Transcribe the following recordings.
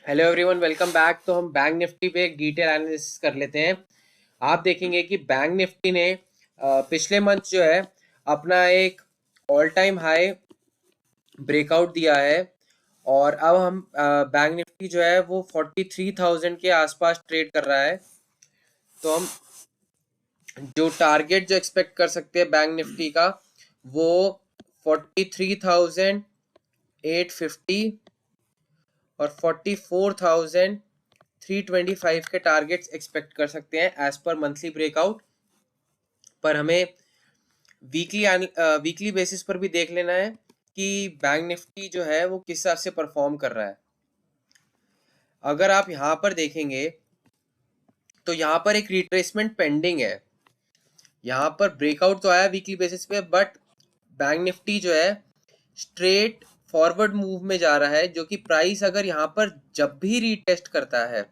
Hello everyone, welcome back. तो हम bank Nifty पे एक डिटेल एनालिसिस कर लेते हैं। आप देखेंगे कि बैंक निफ्टी ने पिछले मंथ जो है अपना एक ऑल टाइम हाई ब्रेकआउट दिया है और अब हम बैंक निफ्टी जो है वो 43,000 के आसपास ट्रेड कर रहा है। तो हम जो टारगेट जो एक्सपेक्ट कर सकते हैं बैंक निफ्टी का वो 43,850 और 44,325 के टारगेट्स एक्सपेक्ट कर सकते हैं एज पर मंथली ब्रेकआउट। पर हमें वीकली बेसिस पर भी देख लेना है कि बैंक निफ्टी जो है वो किस हिसाब से परफॉर्म कर रहा है। अगर आप यहाँ पर देखेंगे तो यहाँ पर एक रिट्रेसमेंट पेंडिंग है। यहाँ पर ब्रेकआउट तो आया वीकली बेसिस पे, बट बैंक निफ्टी जो है स्ट्रेट फॉरवर्ड मूव में जा रहा है, जो कि प्राइस अगर यहाँ पर जब भी रीटेस्ट करता है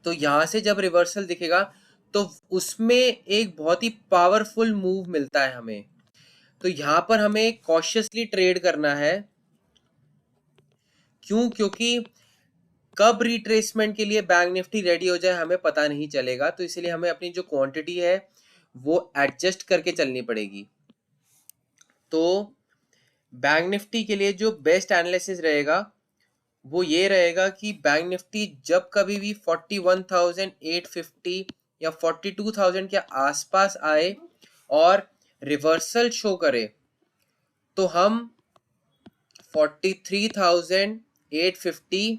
तो यहाँ से जब रिवर्सल दिखेगा तो उसमें एक बहुत ही पावरफुल मूव मिलता है हमें। तो यहाँ पर हमें कॉशियसली ट्रेड करना है। क्यों? क्योंकि कब रिट्रेसमेंट के लिए बैंक निफ्टी रेडी हो जाए हमें पता नहीं चलेगा। तो इसलिए हमें अपनी जो क्वांटिटी है वो एडजस्ट करके चलनी पड़ेगी। तो बैंक निफ्टी के लिए जो बेस्ट एनालिसिस रहेगा वो ये रहेगा कि बैंक निफ्टी जब कभी भी 41,850 या 42,000 के आसपास आए और रिवर्सल शो करे तो हम 43,850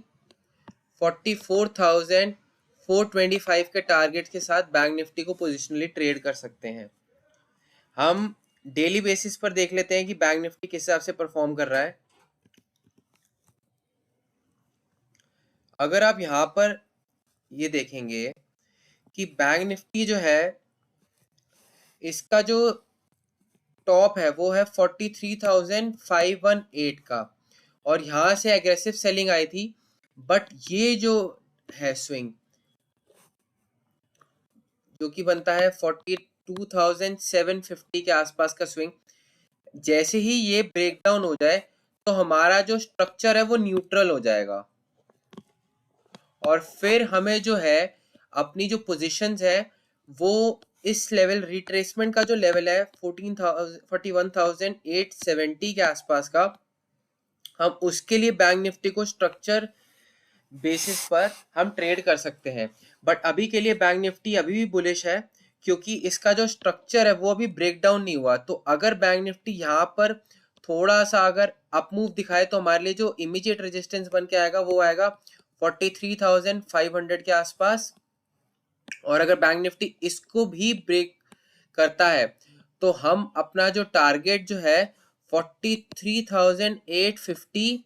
44,425 के टारगेट के साथ बैंक निफ्टी को पोजिशनली ट्रेड कर सकते हैं। हम डेली बेसिस पर देख लेते हैं कि बैंक निफ्टी किस हिसाब से परफॉर्म कर रहा है। अगर आप यहाँ पर ये देखेंगे कि बैंक निफ्टी जो है इसका जो टॉप है वो है 43,518 का और यहाँ से एग्रेसिव सेलिंग आई थी। बट ये जो है स्विंग जो कि बनता है 42,750 के आसपास का स्विंग, जैसे ही ये ब्रेक डाउन हो जाए तो हमारा जो स्ट्रक्चर है वो न्यूट्रल हो जाएगा और फिर हमें जो है अपनी जो पोजीशंस है वो इस लेवल रिट्रेसमेंट का जो लेवल है 41,870 के आसपास का, हम उसके लिए बैंक निफ्टी को स्ट्रक्चर बेसिस पर हम ट्रेड कर सकते हैं। बट अभी के लिए बैंक निफ्टी अभी भी बुलिश है क्योंकि इसका जो स्ट्रक्चर है वो अभी ब्रेक डाउन नहीं हुआ। तो अगर बैंक निफ्टी यहाँ पर थोड़ा सा अगर अप मूव दिखाए तो हमारे लिए जो इमीडिएट रेजिस्टेंस बन के आएगा वो आएगा 43,500 के आसपास। और अगर बैंक निफ्टी इसको भी ब्रेक करता है तो हम अपना जो टारगेट जो है 43,850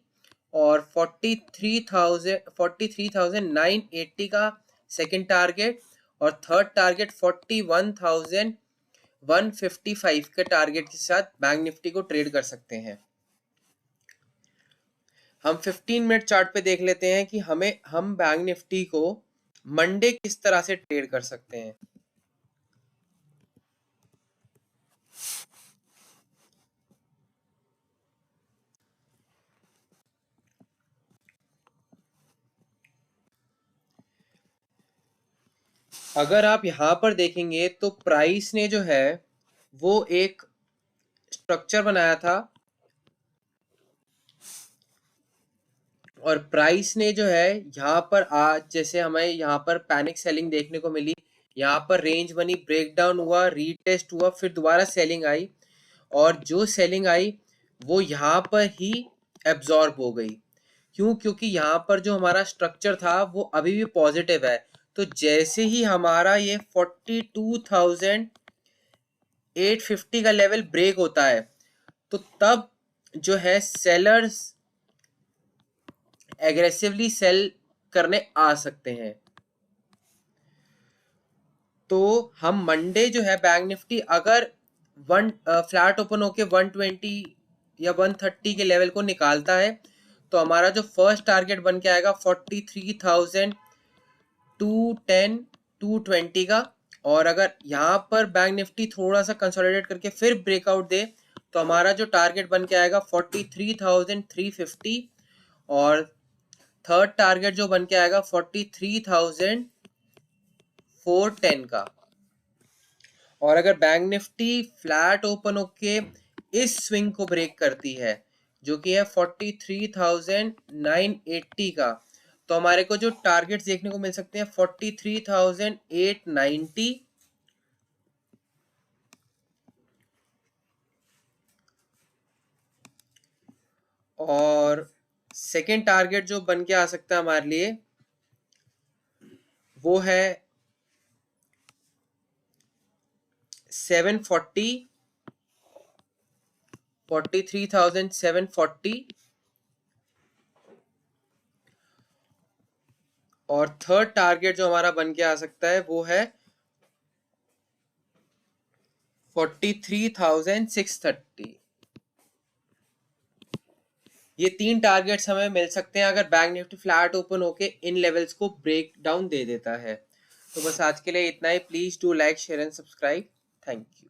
और 43,980 का सेकंड टारगेट और थर्ड टारगेट 41,155 के टारगेट के साथ बैंक निफ्टी को ट्रेड कर सकते हैं। हम 15 मिनट चार्ट पे देख लेते हैं कि हम बैंक निफ्टी को मंडे किस तरह से ट्रेड कर सकते हैं। अगर आप यहाँ पर देखेंगे तो प्राइस ने जो है वो एक स्ट्रक्चर बनाया था और प्राइस ने जो है यहाँ पर आज जैसे हमें यहाँ पर पैनिक सेलिंग देखने को मिली, यहाँ पर रेंज बनी, ब्रेक डाउन हुआ, रीटेस्ट हुआ, फिर दोबारा सेलिंग आई और जो सेलिंग आई वो यहाँ पर ही एब्जॉर्ब हो गई। क्यों? क्योंकि यहाँ पर जो हमारा स्ट्रक्चर था वो अभी भी पॉजिटिव है। तो जैसे ही हमारा ये 42,850 का लेवल ब्रेक होता है तो तब जो है सेलर्स एग्रेसिवली सेल करने आ सकते हैं। तो हम मंडे जो है बैंक निफ्टी अगर वन फ्लैट ओपन होके 120 या 130 के लेवल को निकालता है तो हमारा जो फर्स्ट टारगेट बन के आएगा 43,210 220 का। और अगर यहाँ पर बैंक निफ्टी थोड़ा सा कंसोलिडेट करके फिर ब्रेकआउट दे तो हमारा जो टारगेट बन के आएगा 43,350 और थर्ड टारगेट जो बन के आएगा 43,410 का। और अगर बैंक निफ्टी फ्लैट ओपन होके इस स्विंग को ब्रेक करती है जो कि है 43,980 का, तो हमारे को जो टारगेट्स देखने को मिल सकते हैं 43,890 और सेकेंड टारगेट जो बन के आ सकता है हमारे लिए वो है 740 43,740 और थर्ड टारगेट जो हमारा बन के आ सकता है वो है 43,630। ये तीन टारगेट्स हमें मिल सकते हैं अगर बैंक निफ्टी फ्लैट ओपन होके इन लेवल्स को ब्रेक डाउन दे देता है। तो बस आज के लिए इतना ही। Please do like share and subscribe. Thank you.